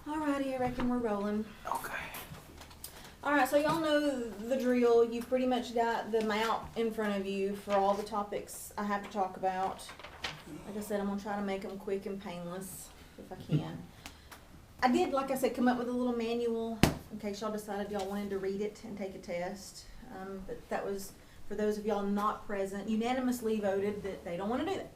Alrighty, I reckon we're rolling. Okay. Alright, so y'all know the drill. You've pretty much got the map in front of you for all the topics I have to talk about. Like I said, I'm going to try to make them quick and painless if I can. I did, like I said, come up with a little manual in case y'all decided y'all wanted to read it and take a test. But that was, for those of y'all not present, unanimously voted that they don't want to do that.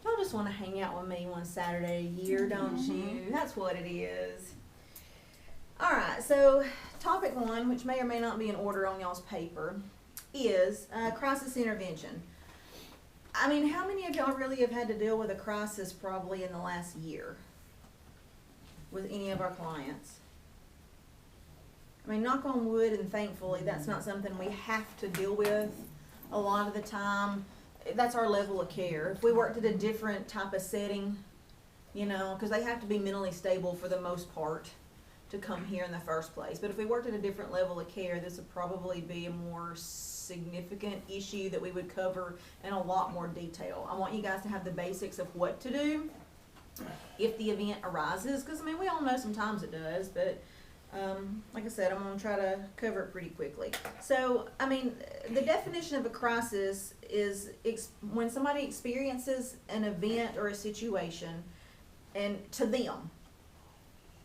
Y'all just want to hang out with me one Saturday a year, don't you? That's what it is. Alright, so topic one, which may or may not be in order on y'all's paper, is crisis intervention. I mean, how many of y'all really have had to deal with a crisis probably in the last year with any of our clients? I mean, knock on wood, and thankfully that's not something we have to deal with a lot of the time. That's our level of care. If we worked at a different type of setting, you know, because they have to be mentally stable for the most part to come here in the first place. But if we worked at a different level of care, this would probably be a more significant issue that we would cover in a lot more detail. I want you guys to have the basics of what to do if the event arises, because I mean, we all know sometimes it does, but like I said, I'm going to try to cover it pretty quickly. So, I mean, the definition of a crisis is when somebody experiences an event or a situation, and to them,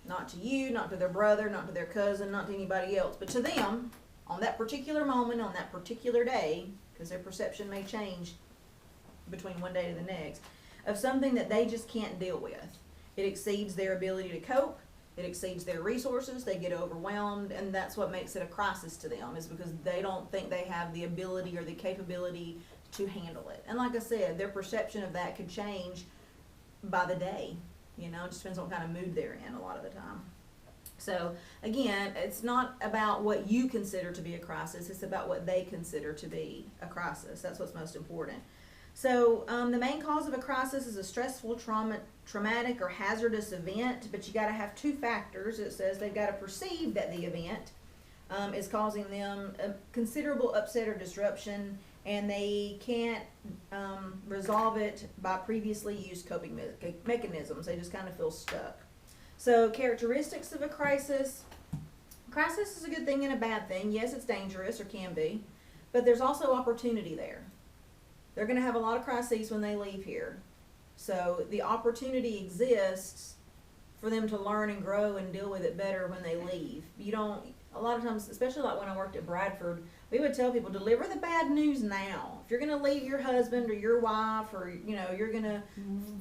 not to you, not to their brother, not to their cousin, not to anybody else, but to them, on that particular moment, on that particular day, because their perception may change between one day to the next, of something that they just can't deal with. It exceeds their ability to cope. It exceeds their resources, they get overwhelmed, and that's what makes it a crisis to them, is because they don't think they have the ability or the capability to handle it. And like I said, their perception of that could change by the day. You know, it just depends on what kind of mood they're in a lot of the time. So, again, it's not about what you consider to be a crisis, it's about what they consider to be a crisis. That's what's most important. So the main cause of a crisis is a stressful, traumatic, or hazardous event, but you got to have two factors. It says they've got to perceive that the event is causing them a considerable upset or disruption, and they can't resolve it by previously used coping mechanisms. They just kind of feel stuck. So characteristics of a crisis. Crisis is a good thing and a bad thing. Yes, it's dangerous, or can be, but there's also opportunity there. They're going to have a lot of crises when they leave here. So the opportunity exists for them to learn and grow and deal with it better when they leave. You don't, a lot of times, especially like when I worked at Bradford, we would tell people, deliver the bad news now. If you're going to leave your husband or your wife, or, you know, you're going to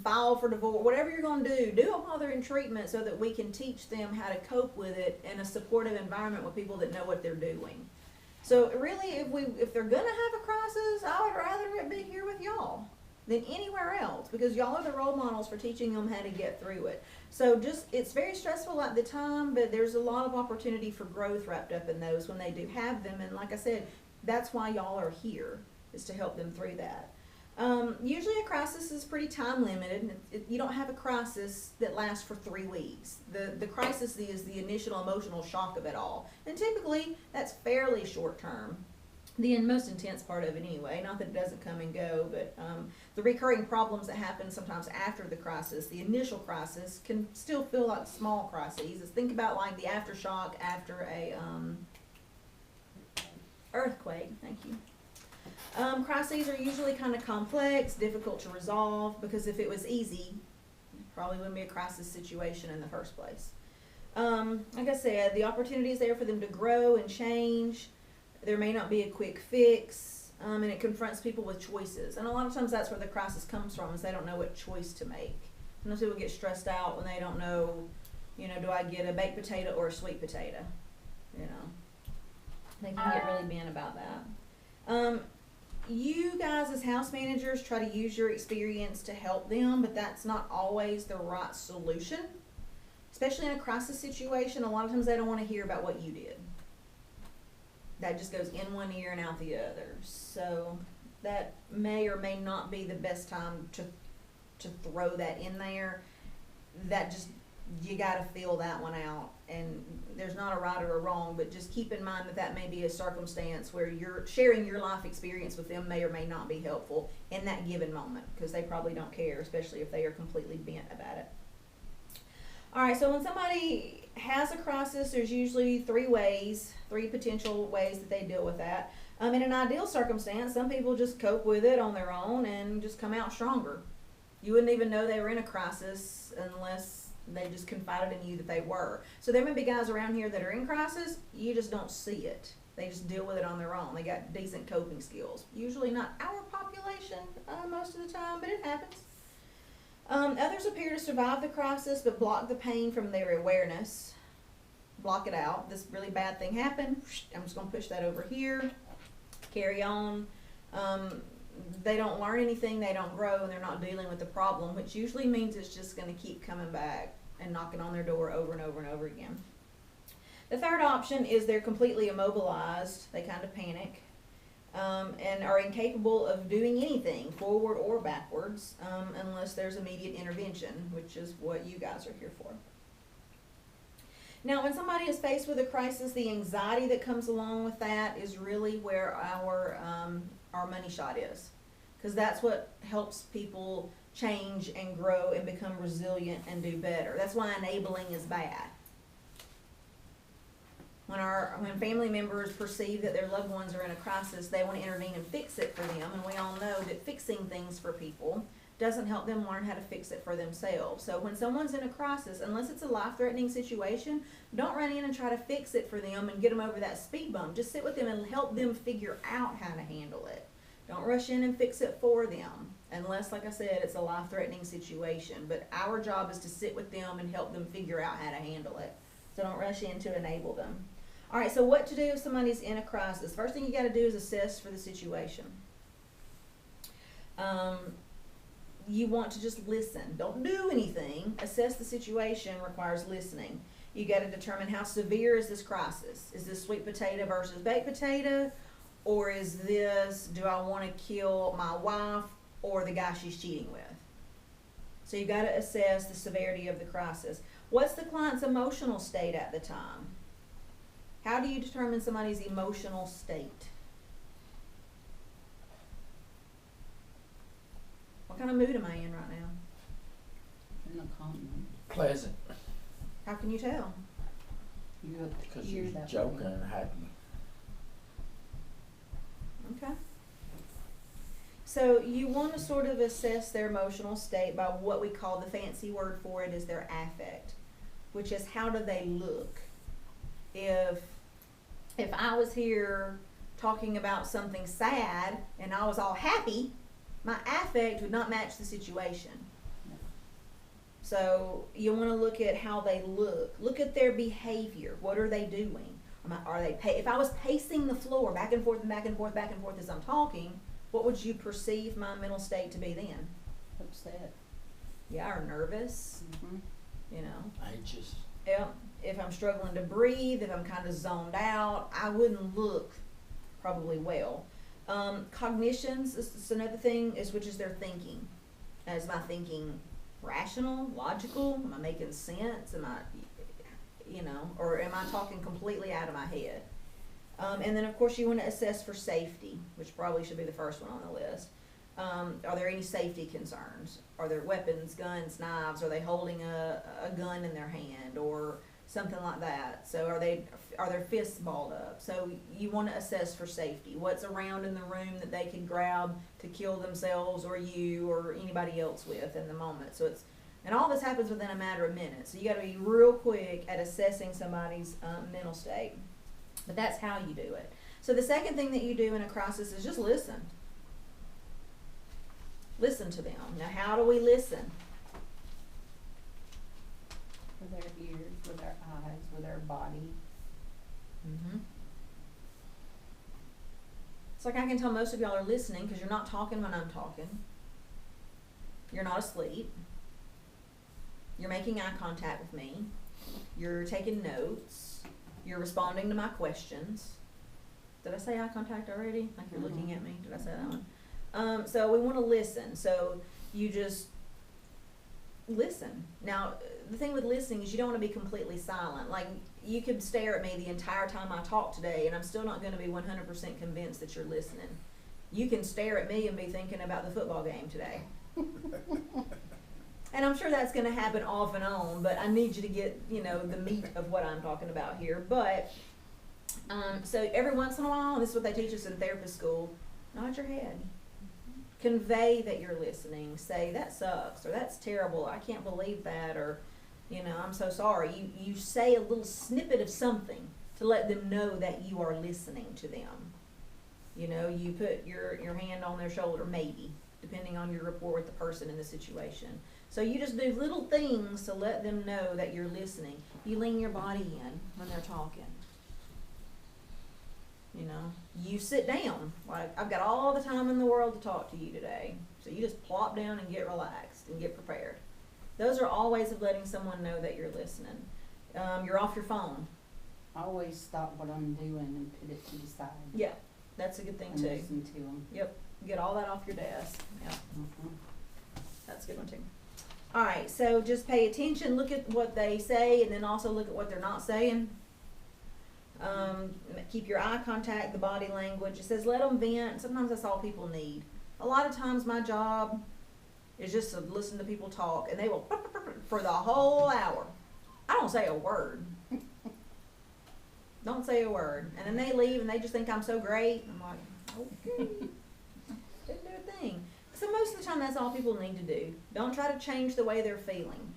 file for divorce, whatever you're going to do it while they're in treatment, so that we can teach them how to cope with it in a supportive environment with people that know what they're doing. So really, if they're gonna have a crisis, I would rather it be here with y'all than anywhere else, because y'all are the role models for teaching them how to get through it. So it's very stressful at the time, but there's a lot of opportunity for growth wrapped up in those when they do have them. And like I said, that's why y'all are here, is to help them through that. Usually a crisis is pretty time limited. You don't have a crisis that lasts for 3 weeks. The crisis is the initial emotional shock of it all. And typically that's fairly short term. The most intense part of it anyway, not that it doesn't come and go, but the recurring problems that happen sometimes after the crisis, the initial crisis, can still feel like small crises. Think about like the aftershock after a earthquake. Thank you. Crises are usually kind of complex, difficult to resolve, because if it was easy, it probably wouldn't be a crisis situation in the first place. Like I said, the opportunity is there for them to grow and change. There may not be a quick fix, and it confronts people with choices. And a lot of times that's where the crisis comes from, is they don't know what choice to make. Sometimes people get stressed out when they don't know, you know, do I get a baked potato or a sweet potato? You know, they can get really bent about that. You guys as house managers try to use your experience to help them, but that's not always the right solution. Especially in a crisis situation, a lot of times they don't want to hear about what you did. That just goes in one ear and out the other. So that may or may not be the best time to throw that in there. That just, you got to feel that one out. And there's not a right or a wrong, but just keep in mind that that may be a circumstance where you're sharing your life experience with them may or may not be helpful in that given moment, because they probably don't care, especially if they are completely bent about it. All Alright, so when somebody has a crisis, there's usually three potential ways that they deal with that. In an ideal circumstance, some people just cope with it on their own and just come out stronger. You wouldn't even know they were in a crisis unless they just confided in you that they were. So there may be guys around here that are in crisis, you just don't see it. They just deal with it on their own. They got decent coping skills. Usually not our population most of the time, but it happens. Others appear to survive the crisis but block the pain from their awareness. Block it out. This really bad thing happened. I'm just going to push that over here. Carry on. They don't learn anything, they don't grow, and they're not dealing with the problem, which usually means it's just going to keep coming back and knocking on their door over and over and over again. The third option is they're completely immobilized. They kind of panic and are incapable of doing anything, forward or backwards, unless there's immediate intervention, which is what you guys are here for. Now, when somebody is faced with a crisis, the anxiety that comes along with that is really where our money shot is, because that's what helps people change and grow and become resilient and do better. That's why enabling is bad. When family members perceive that their loved ones are in a crisis, they want to intervene and fix it for them, and we all know that fixing things for people doesn't help them learn how to fix it for themselves. So when someone's in a crisis, unless it's a life-threatening situation, don't run in and try to fix it for them and get them over that speed bump. Just sit with them and help them figure out how to handle it. Don't rush in and fix it for them, unless, like I said, it's a life-threatening situation. But our job is to sit with them and help them figure out how to handle it. So don't rush in to enable them. All right, so what to do if somebody's in a crisis? First thing you got to do is assess for the situation. You want to just listen. Don't do anything. Assess the situation requires listening. You got to determine how severe is this crisis. Is this sweet potato versus baked potato? Or is this, do I want to kill my wife or the guy she's cheating with? So you got to assess the severity of the crisis. What's the client's emotional state at the time? How do you determine somebody's emotional state? What kind of mood am I in right now? In a calm mood. Pleasant. How can you tell? You have to Because hear you're that joking way. and happy. Okay. So you want to sort of assess their emotional state by what we call, the fancy word for it is their affect, which is how do they look. If I was here talking about something sad and I was all happy, my affect would not match the situation. So you want to look at how they look. Look at their behavior. What are they doing? If I was pacing the floor back and forth and back and forth, back and forth as I'm talking, what would you perceive my mental state to be then? Upset. Yeah, or nervous, Mm-hmm. you know. Anxious. Yeah, if I'm struggling to breathe, if I'm kind of zoned out, I wouldn't look probably well. Cognitions is another thing, which is their thinking. Is my thinking rational, logical? Am I making sense? Am I, or am I talking completely out of my head? And then, of course, you want to assess for safety, which probably should be the first one on the list. Are there any safety concerns? Are there weapons, guns, knives? Are they holding a gun in their hand or something like that? So are their fists balled up? So you want to assess for safety. What's around in the room that they could grab to kill themselves or you or anybody else with in the moment? And all this happens within a matter of minutes. So you got to be real quick at assessing somebody's mental state. But that's how you do it. So the second thing that you do in a crisis is just listen. Listen to them. Now, how do we listen? With their ears, with their eyes, with their body. Mm-hmm. It's like I can tell most of y'all are listening because you're not talking when I'm talking. You're not asleep. You're making eye contact with me. You're taking notes. You're responding to my questions. Did I say eye contact already? Like you're looking at me. Did I say that one? So we want to listen. So you just listen. Now, the thing with listening is you don't want to be completely silent. Like, you could stare at me the entire time I talk today, and I'm still not going to be 100% convinced that you're listening. You can stare at me and be thinking about the football game today. And I'm sure that's gonna happen off and on, but I need you to get, you know, the meat of what I'm talking about here. But, so every once in a while, and this is what they teach us in therapist school, nod your head. Convey that you're listening. Say, that sucks, or that's terrible, I can't believe that, or, you know, I'm so sorry. You say a little snippet of something to let them know that you are listening to them. You know, you put your hand on their shoulder, maybe, depending on your rapport with the person in the situation. So you just do little things to let them know that you're listening. You lean your body in when they're talking. You know, you sit down. Like, I've got all the time in the world to talk to you today. So you just plop down and get relaxed and get prepared. Those are all ways of letting someone know that you're listening. You're off your phone. I always stop what I'm doing and put it to the side. Yeah, that's a good thing And too. listen to them. Yep, get all that off your desk. Yeah, Mhm. that's a good one too. All right, so just pay attention, look at what they say, and then also look at what they're not saying. Keep your eye contact, the body language. It says let them vent. Sometimes that's all people need. A lot of times my job is just to listen to people talk, and they will for the whole hour. I don't say a word. Don't say a word. And then they leave and they just think I'm so great. I'm like, okay, didn't do a thing. So most of the time that's all people need to do. Don't try to change the way they're feeling.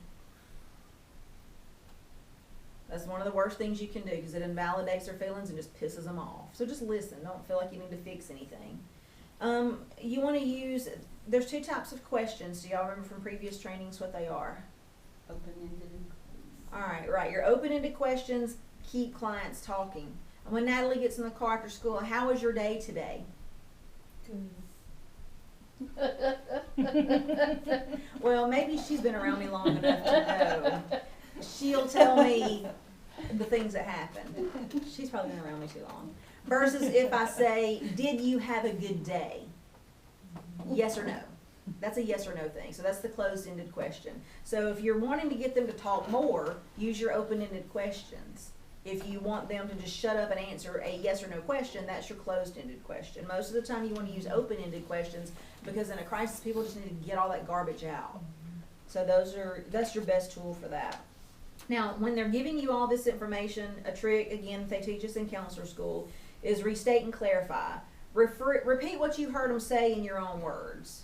That's one of the worst things you can do because it invalidates their feelings and just pisses them off. So just listen. Don't feel like you need to fix anything. You want to use, there's two types of questions. Do y'all remember from previous trainings what they are? Open-ended. All right, right. Your open-ended questions keep clients talking. And when Natalie gets in the car after school, how was your day today? Well, maybe she's been around me long enough to know. She'll tell me the things that happened. She's probably been around me too long. Versus if I say, did you have a good day? Yes or no. That's a yes or no thing. So that's the closed-ended question. So if you're wanting to get them to talk more, use your open-ended questions. If you want them to just shut up and answer a yes or no question, that's your closed-ended question. Most of the time you want to use open-ended questions because in a crisis, people just need to get all that garbage out. So that's your best tool for that. Now, when they're giving you all this information, a trick, again, they teach us in counselor school, is restate and clarify. Repeat what you heard them say in your own words.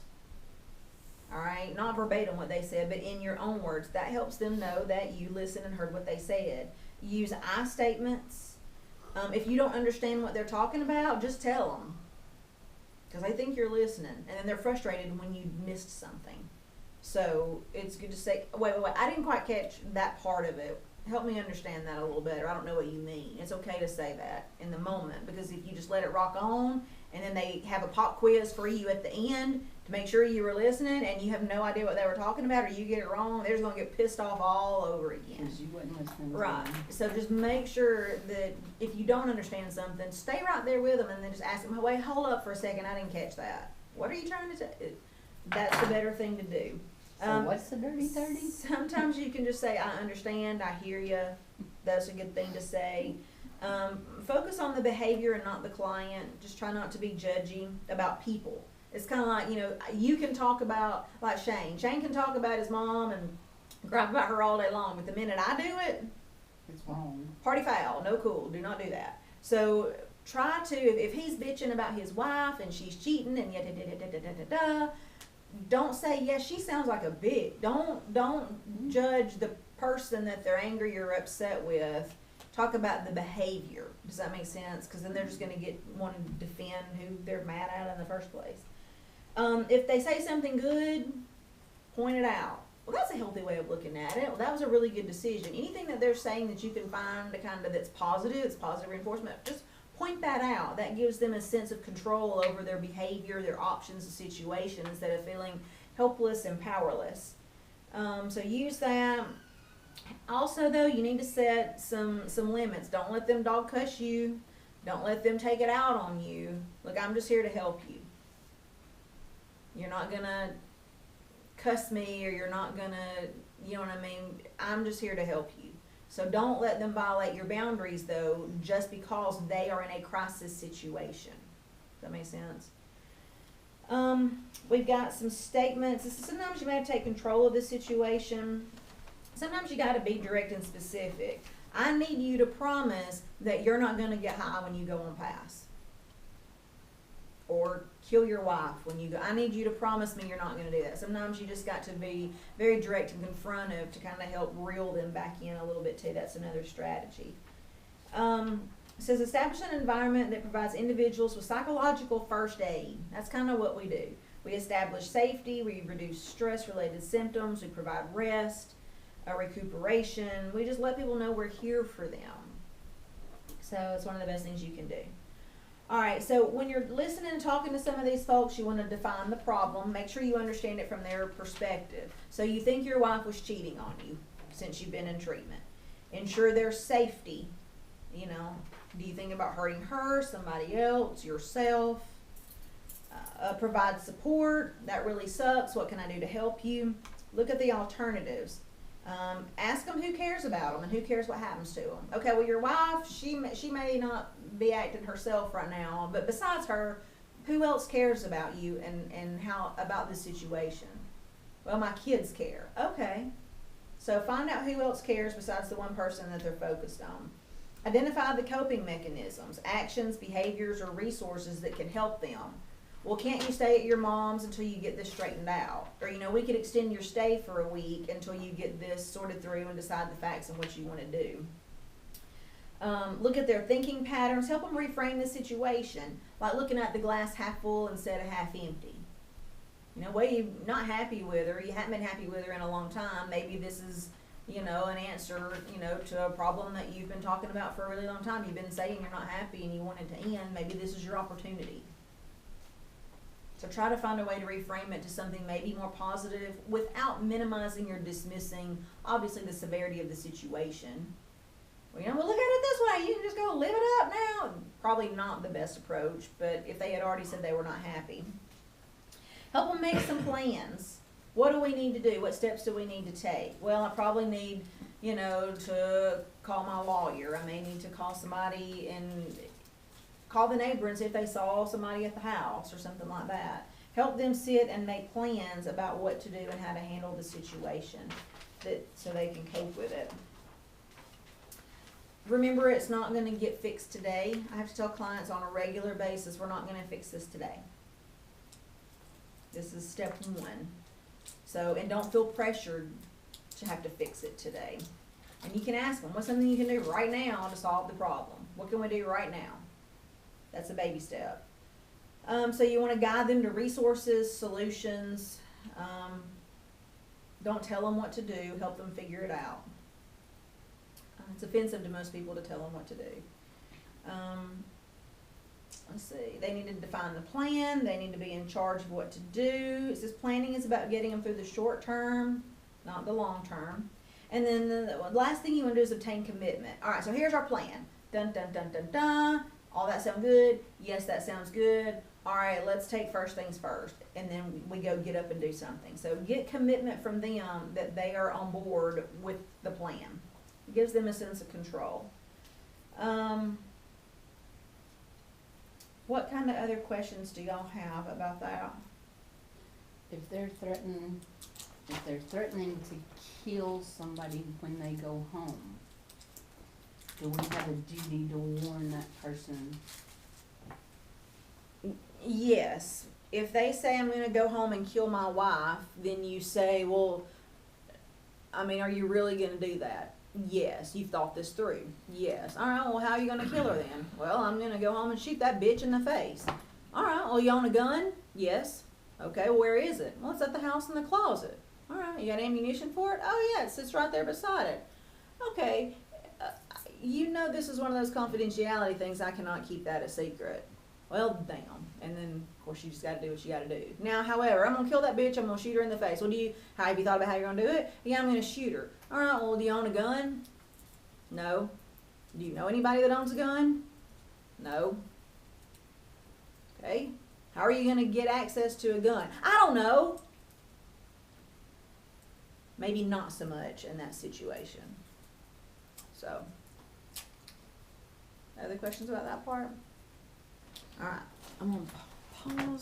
All right? Not verbatim what they said, but in your own words. That helps them know that you listened and heard what they said. Use I statements. If you don't understand what they're talking about, just tell them. Because they think you're listening. And then they're frustrated when you missed something. So it's good to say, wait, I didn't quite catch that part of it. Help me understand that a little better. I don't know what you mean. It's okay to say that in the moment because if you just let it rock on and then they have a pop quiz for you at the end to make sure you were listening and you have no idea what they were talking about or you get it wrong, they're just going to get pissed off all over again. Because you wasn't listening to Right. them. So just make sure that if you don't understand something, stay right there with them and then just ask them, wait, hold up for a second. I didn't catch that. What are you trying to say? That's the better thing to do. So what's the dirty 30? Sometimes you can just say, I understand, I hear you. That's a good thing to say. Focus on the behavior and not the client. Just try not to be judgy about people. It's kind of like, you know, you can talk about, like Shane. Shane can talk about his mom and gripe about her all day long, but the minute I do it, It's wrong. party foul, no cool, do not do that. So try to, if he's bitching about his wife and she's cheating and don't say, yeah, she sounds like a bitch. Don't judge the person that they're angry or upset with. Talk about the behavior. Does that make sense? Because then they're just going to get wanting to defend who they're mad at in the first place. If they say something good, point it out. Well, that's a healthy way of looking at it. Well, that was a really good decision. Anything that they're saying that you can find that's positive, it's positive reinforcement, just point that out. That gives them a sense of control over their behavior, their options, the situation, instead of feeling helpless and powerless. So use that. Also, though, you need to set some limits. Don't let them dog cuss you. Don't let them take it out on you. Look, I'm just here to help you. You're not going to cuss me or you're not going to, you know what I mean? I'm just here to help you. So don't let them violate your boundaries, though, just because they are in a crisis situation. Does that make sense? We've got some statements. Sometimes you may have to take control of the situation. Sometimes you gotta be direct and specific. I need you to promise that you're not gonna get high when you go on pass. Or kill your wife when you go. I need you to promise me you're not gonna do that. Sometimes you just got to be very direct and confrontive to kind of help reel them back in a little bit too. That's another strategy. It says establish an environment that provides individuals with psychological first aid. That's kind of what we do. We establish safety, we reduce stress-related symptoms, we provide rest, recuperation. We just let people know we're here for them. So it's one of the best things you can do. All right, so when you're listening and talking to some of these folks, you want to define the problem. Make sure you understand it from their perspective. So you think your wife was cheating on you since you've been in treatment. Ensure their safety. You know, do you think about hurting her, somebody else, yourself? Provide support. That really sucks. What can I do to help you? Look at the alternatives. Ask them who cares about them and who cares what happens to them. Okay, well, your wife, she may not be acting herself right now, but besides her, who else cares about you and how about this situation? Well, my kids care. Okay, so find out who else cares besides the one person that they're focused on. Identify the coping mechanisms, actions, behaviors, or resources that can help them. Well, can't you stay at your mom's until you get this straightened out? Or, you know, we could extend your stay for a week until you get this sorted through and decide the facts and what you want to do. Look at their thinking patterns. Help them reframe the situation. Like looking at the glass half full instead of half empty. You know, well, you're not happy with her. You haven't been happy with her in a long time. Maybe this is, you know, an answer, you know, to a problem that you've been talking about for a really long time. You've been saying you're not happy and you want it to end. Maybe this is your opportunity. So try to find a way to reframe it to something maybe more positive without minimizing or dismissing, obviously, the severity of the situation. Well, you know, well, look at it this way. You can just go live it up now. Probably not the best approach, but if they had already said they were not happy. Help them make some plans. What do we need to do? What steps do we need to take? Well, I probably need, you know, to call my lawyer. I may need to call somebody and call the neighbor and see if they saw somebody at the house or something like that. Help them sit and make plans about what to do and how to handle the situation so they can cope with it. Remember, it's not going to get fixed today. I have to tell clients on a regular basis, we're not going to fix this today. This is step one. So, and don't feel pressured to have to fix it today. And you can ask them, what's something you can do right now to solve the problem? What can we do right now? That's a baby step. So you want to guide them to resources, solutions. Don't tell them what to do. Help them figure it out. It's offensive to most people to tell them what to do. Let's see. They need to define the plan. They need to be in charge of what to do. It says planning is about getting them through the short term, not the long term. And then the last thing you want to do is obtain commitment. All right, so here's our plan. Dun, dun, dun, dun, dun. All that sound good? Yes, that sounds good. All right, let's take first things first. And then we go get up and do something. So get commitment from them that they are on board with the plan. It gives them a sense of control. What kind of other questions do y'all have about that? If they're threatening to kill somebody when they go home, do we have a duty to warn that person? Yes. If they say, I'm going to go home and kill my wife, then you say, well, I mean, are you really going to do that? Yes. You've thought this through. Yes. All right, well, how are you going to kill her then? Well, I'm going to go home and shoot that bitch in the face. All right, well, you own a gun? Yes. Okay, well, where is it? Well, it's at the house in the closet. All right, you got ammunition for it? Oh, yeah, it sits right there beside it. Okay. You know this is one of those confidentiality things. I cannot keep that a secret. Well, damn. And then, of course, you just got to do what you got to do. Now, however, I'm going to kill that bitch. I'm going to shoot her in the face. Well, have you thought about how you're going to do it? Yeah, I'm going to shoot her. All right, well, do you own a gun? No. Do you know anybody that owns a gun? No. Okay. How are you going to get access to a gun? I don't know. Maybe not so much in that situation. So, other questions about that part? All right, I'm going to pause.